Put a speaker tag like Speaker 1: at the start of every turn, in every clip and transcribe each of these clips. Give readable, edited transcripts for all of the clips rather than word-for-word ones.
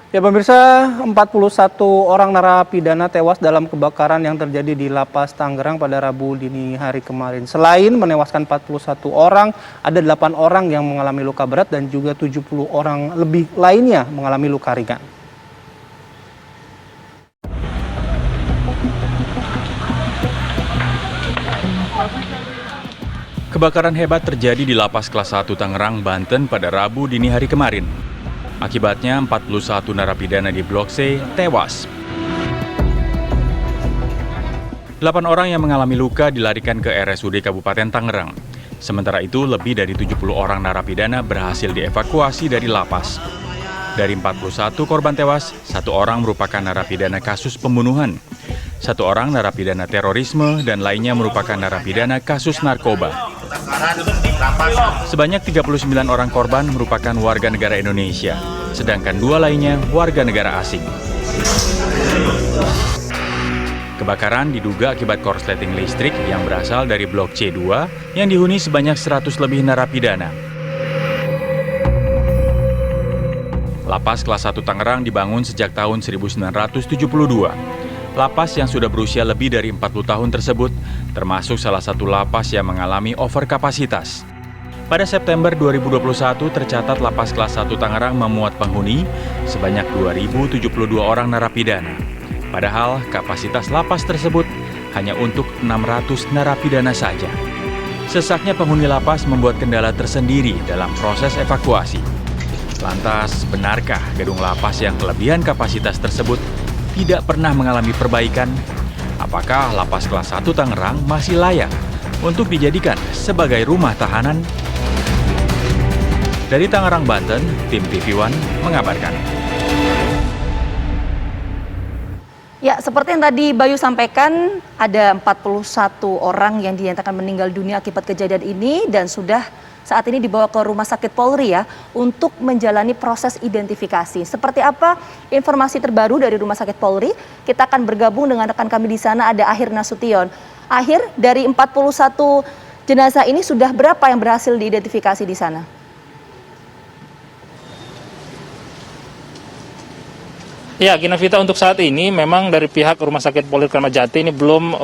Speaker 1: Ya pemirsa, 41 orang narapidana tewas dalam kebakaran yang terjadi di Lapas Tangerang pada Rabu dini hari kemarin. Selain menewaskan 41 orang, ada 8 orang yang mengalami luka berat dan juga 70 orang lebih lainnya mengalami luka ringan.
Speaker 2: Kebakaran hebat terjadi di Lapas Kelas 1 Tangerang, Banten pada Rabu dini hari kemarin. Akibatnya 41 narapidana di Blok C tewas. 8 orang yang mengalami luka dilarikan ke RSUD Kabupaten Tangerang. Sementara itu, lebih dari 70 orang narapidana berhasil dievakuasi dari lapas. Dari 41 korban tewas, 1 orang merupakan narapidana kasus pembunuhan, 1 orang narapidana terorisme, dan lainnya merupakan narapidana kasus narkoba. Sebanyak 39 orang korban merupakan warga negara Indonesia, sedangkan 2 lainnya warga negara asing. Kebakaran diduga akibat korsleting listrik yang berasal dari Blok C2 yang dihuni sebanyak 100 lebih narapidana. Lapas Kelas 1 Tangerang dibangun sejak tahun 1972. Lapas yang sudah berusia lebih dari 40 tahun tersebut termasuk salah satu lapas yang mengalami overkapasitas. Pada September 2021 tercatat Lapas Kelas 1 Tangerang memuat penghuni sebanyak 2.072 orang narapidana. Padahal kapasitas lapas tersebut hanya untuk 600 narapidana saja. Sesaknya penghuni lapas membuat kendala tersendiri dalam proses evakuasi. Lantas, benarkah gedung lapas yang kelebihan kapasitas tersebut tidak pernah mengalami perbaikan? Apakah Lapas Kelas 1 Tangerang masih layak untuk dijadikan sebagai rumah tahanan? Dari Tangerang, Banten, tim TV One mengabarkan.
Speaker 3: Ya, seperti yang tadi Bayu sampaikan, ada 41 orang yang dinyatakan meninggal dunia akibat kejadian ini dan sudah saat ini dibawa ke Rumah Sakit Polri ya untuk menjalani proses identifikasi. Seperti apa informasi terbaru dari Rumah Sakit Polri? Kita akan bergabung dengan rekan kami di sana, ada Ahir Nasution. Ahir, dari 41 jenazah ini sudah berapa yang berhasil diidentifikasi di sana?
Speaker 4: Ya, Gina Vita, untuk saat ini memang dari pihak Rumah Sakit Polri Kramat Jati ini belum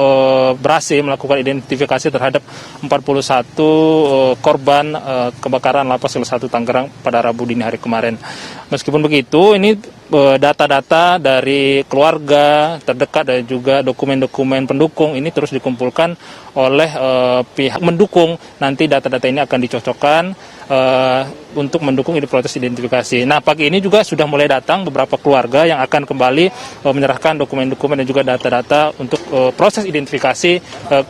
Speaker 4: berhasil melakukan identifikasi terhadap 41 korban kebakaran Lapas Kelas 1 Tangerang pada Rabu dini hari kemarin. Meskipun begitu, ini data-data dari keluarga terdekat dan juga dokumen-dokumen pendukung ini terus dikumpulkan oleh pihak mendukung. Nanti data-data ini akan dicocokkan untuk mendukung proses identifikasi. Nah, pagi ini juga sudah mulai datang beberapa keluarga yang akan kembali menyerahkan dokumen-dokumen dan juga data-data untuk proses identifikasi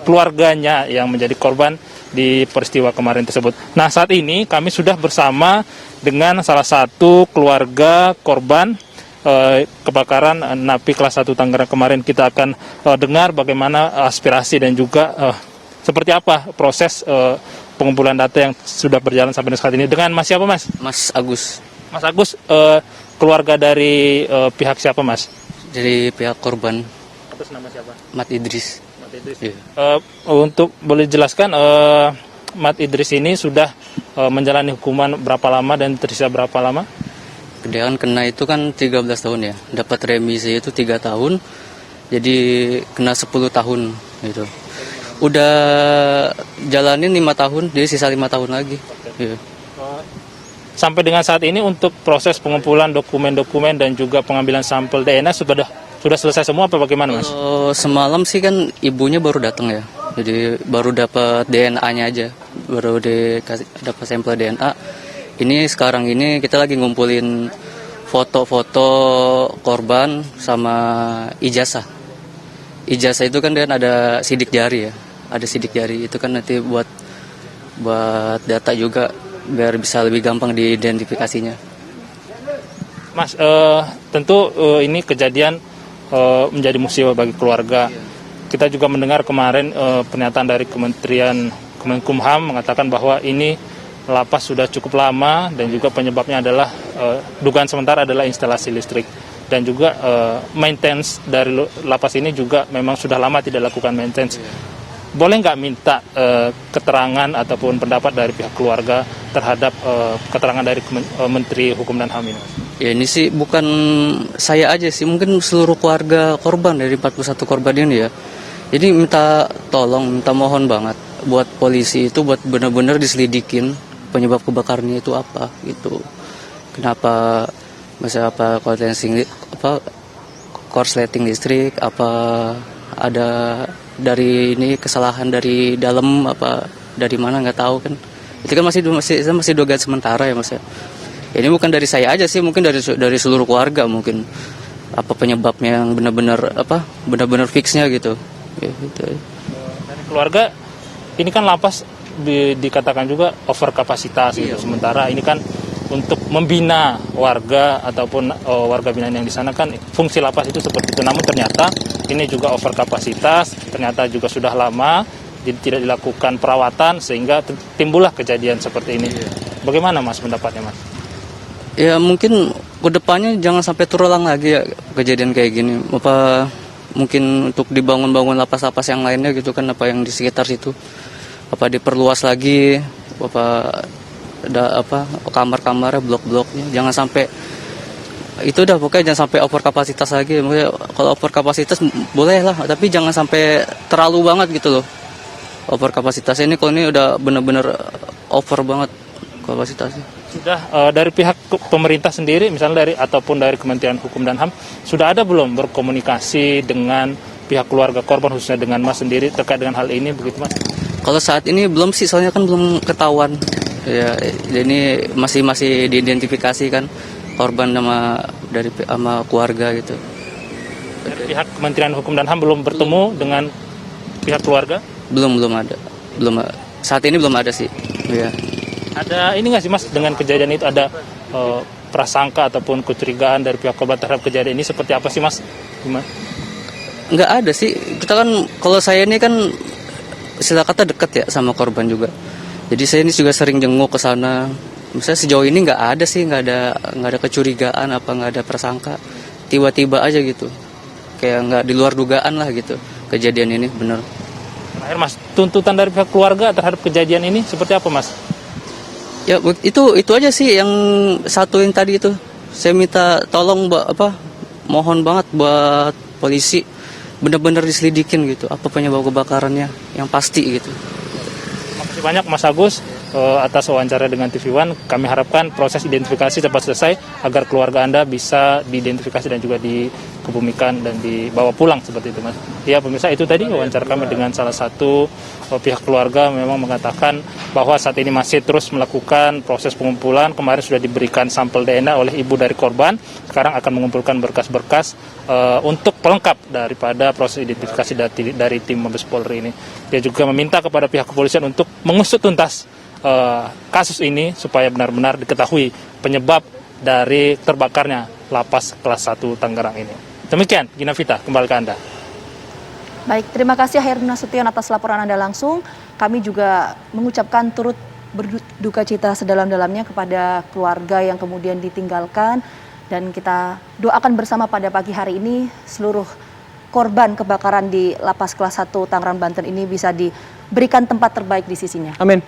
Speaker 4: keluarganya yang menjadi korban di peristiwa kemarin tersebut. Nah, saat ini kami sudah bersama dengan salah satu keluarga korban kebakaran Napi Kelas 1 Tangerang kemarin. Kita akan dengar bagaimana aspirasi dan juga seperti apa proses pengumpulan data yang sudah berjalan sampai saat ini. Dengan Mas siapa, Mas?
Speaker 5: Mas Agus.
Speaker 4: Mas Agus, keluarga dari pihak siapa, Mas?
Speaker 5: Dari pihak korban.
Speaker 4: Atas nama siapa?
Speaker 5: Mat Idris.
Speaker 4: Mat Idris.
Speaker 5: Iya.
Speaker 4: Untuk boleh jelaskan, Mat Idris ini sudah menjalani hukuman berapa lama dan tersisa berapa lama?
Speaker 5: Kemudian kena itu kan 13 tahun ya. Dapat remisi itu 3 tahun. Jadi kena 10 tahun gitu. Udah jalanin 5 tahun, jadi sisa 5 tahun lagi. Iya.
Speaker 4: Sampai dengan saat ini untuk proses pengumpulan dokumen-dokumen dan juga pengambilan sampel DNA sudah selesai semua apa bagaimana, Mas?
Speaker 5: Semalam sih kan ibunya baru datang ya. Jadi baru dapat DNA-nya aja. Baru dapat sampel DNA. Ini sekarang ini kita lagi ngumpulin foto-foto korban sama ijazah. Ijazah itu kan ada sidik jari ya. Ada sidik jari itu kan nanti buat data juga biar bisa lebih gampang diidentifikasinya.
Speaker 4: Mas, tentu ini kejadian menjadi musibah bagi keluarga. Kita juga mendengar kemarin pernyataan dari Kemenkumham mengatakan bahwa ini lapas sudah cukup lama dan juga penyebabnya adalah dugaan sementara adalah instalasi listrik. Dan juga maintenance dari lapas ini juga memang sudah lama tidak lakukan maintenance. Boleh nggak minta keterangan ataupun pendapat dari pihak keluarga terhadap keterangan dari Menteri Hukum dan HAM ini?
Speaker 5: Ya ini sih bukan saya aja sih, mungkin seluruh keluarga korban dari 41 korban ini ya. Jadi minta tolong, minta mohon banget buat polisi itu buat benar-benar diselidikin penyebab kebakarannya itu apa gitu. Kenapa misalnya apa korsleting listrik, apa ada dari ini kesalahan dari dalam apa dari mana nggak tahu kan. Itu kan masih dugaan sementara ya Mas ya. Ini bukan dari saya aja sih, mungkin dari seluruh keluarga mungkin apa penyebabnya yang benar-benar fixnya gitu. Ya, gitu.
Speaker 4: Dari keluarga, ini kan lapas dikatakan juga over kapasitas gitu. Sementara ini kan untuk membina warga ataupun warga binaan yang di sana kan fungsi lapas itu seperti itu. Namun ternyata ini juga over kapasitas, ternyata juga sudah lama tidak dilakukan perawatan sehingga timbullah kejadian seperti ini. Bagaimana Mas pendapatnya Mas?
Speaker 5: Ya mungkin kedepannya jangan sampai terulang lagi ya kejadian kayak gini. Apa mungkin untuk dibangun-bangun lapas-lapas yang lainnya gitu kan, apa yang di sekitar situ, apa diperluas lagi, kamar-kamarnya, blok-bloknya, jangan sampai itu udah pokoknya jangan sampai over kapasitas lagi. Maksudnya, kalau over kapasitas boleh lah, tapi jangan sampai terlalu banget gitu loh. Over kapasitas ini kalau ini udah benar-benar over banget kapasitasnya.
Speaker 4: Sudah dari pihak pemerintah sendiri, misalnya ataupun dari Kementerian Hukum dan HAM, sudah ada belum berkomunikasi dengan pihak keluarga korban khususnya dengan Mas sendiri terkait dengan hal ini begitu Mas?
Speaker 5: Kalau saat ini belum sih, soalnya kan belum ketahuan. Ya, ini masih diidentifikasi kan korban sama keluarga gitu.
Speaker 4: Dari pihak Kementerian Hukum dan HAM belum bertemu dengan pihak keluarga?
Speaker 5: Belum ada. Saat ini belum ada sih. Ya.
Speaker 4: Ada ini nggak sih Mas, dengan kejadian itu ada prasangka ataupun kecurigaan dari pihak korban terhadap kejadian ini seperti apa sih Mas? Gimana?
Speaker 5: Nggak ada sih. Kita kan, kalau saya ini kan istilah kata dekat ya sama korban juga. Jadi saya ini juga sering jenguk ke sana. Misalnya sejauh ini nggak ada sih, nggak ada kecurigaan nggak ada prasangka. Tiba-tiba aja gitu. Kayak nggak di luar dugaan lah gitu. Kejadian ini bener.
Speaker 4: Terakhir Mas, tuntutan dari pihak keluarga terhadap kejadian ini seperti apa Mas?
Speaker 5: Ya itu aja sih yang satu yang tadi itu. Saya minta tolong mohon banget buat polisi benar-benar diselidikin gitu apa penyebab kebakarannya yang pasti gitu.
Speaker 4: Makasih banyak Mas Agus atas wawancara dengan TV One. Kami harapkan proses identifikasi cepat selesai agar keluarga Anda bisa diidentifikasi dan juga dikebumikan dan dibawa pulang seperti itu Mas. Ya pemirsa, itu tadi wawancara kami dengan salah satu pihak keluarga, memang mengatakan bahwa saat ini masih terus melakukan proses pengumpulan. Kemarin sudah diberikan sampel DNA oleh ibu dari korban. Sekarang akan mengumpulkan berkas-berkas untuk pelengkap daripada proses identifikasi dari tim Mabes Polri ini. Dia juga meminta kepada pihak kepolisian untuk mengusut tuntas kasus ini supaya benar-benar diketahui penyebab dari terbakarnya lapas kelas 1 Tangerang ini. Demikian, Gina Vita, kembali ke Anda.
Speaker 3: Baik, terima kasih Herdi Nasution atas laporan Anda langsung. Kami juga mengucapkan turut berduka cita sedalam-dalamnya kepada keluarga yang kemudian ditinggalkan. Dan kita doakan bersama pada pagi hari ini seluruh korban kebakaran di lapas kelas 1 Tangerang, Banten ini bisa diberikan tempat terbaik di sisinya.
Speaker 1: Amin.